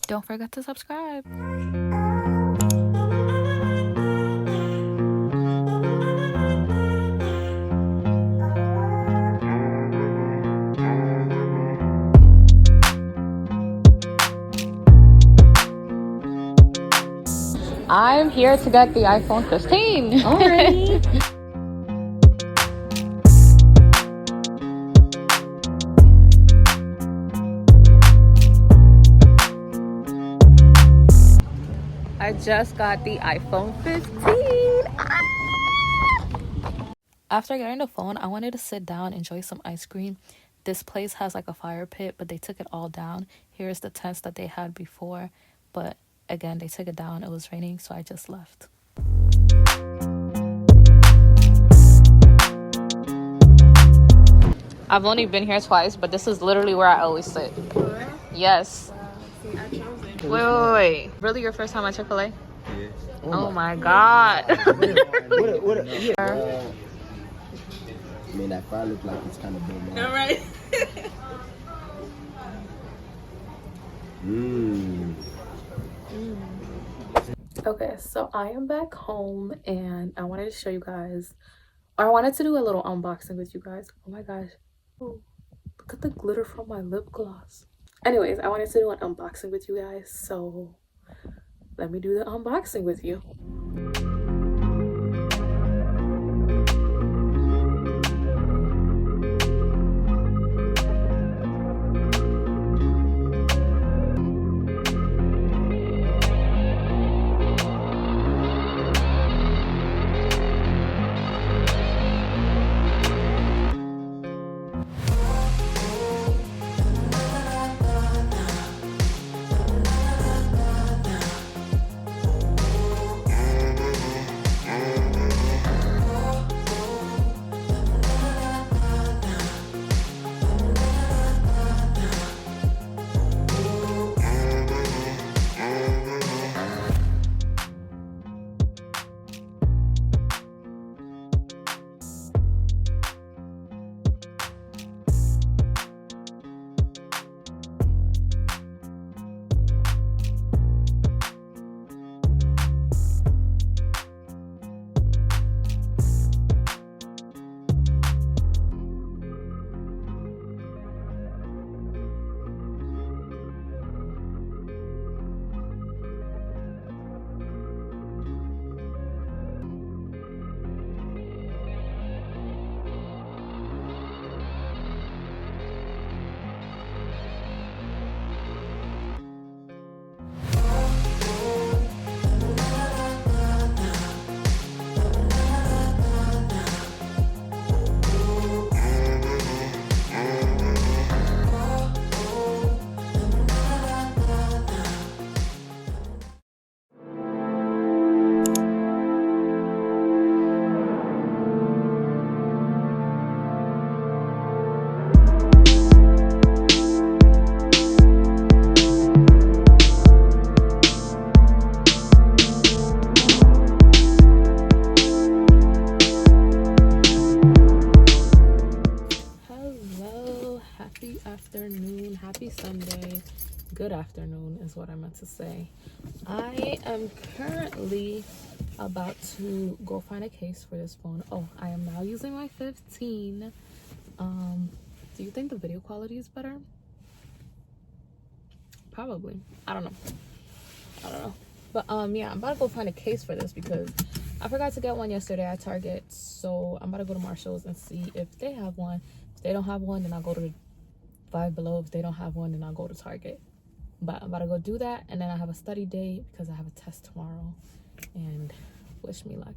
Don't forget to subscribe. I'm here to get the iPhone 15. Alright. I just got the iPhone 15. After getting the phone, I wanted to sit down, enjoy some ice cream. This place has like a fire pit, but they took it all down. Here's the tents that they had before, but again, they took it down. It was raining, so I just left. I've only been here twice, but this is literally where I always sit. Yes. Wait. Really your first time at Chick-fil-A? Yeah. Oh my God. I mean, that fry look like it's kind of big, man. All right. Okay, so I am back home and I wanted to show you guys, or I wanted to do a little unboxing with you guys. Oh my gosh. Oh, look at the glitter from my lip gloss. Anyways, I wanted to do an unboxing with you guys, so let me do the unboxing with you. Happy Sunday. Good afternoon is what I meant to say. I am currently about to go find a case for this phone. Oh, I am now using my 15. Do you think the video quality is better? Probably. I don't know. But yeah, I'm about to go find a case for this because I forgot to get one yesterday at Target. So I'm about to go to Marshall's and see if they have one. If they don't have one, then I'll go to Five Below. If they don't have one, then I'll go to Target. But I'm about to go do that, and then I have a study day because I have a test tomorrow. And wish me luck.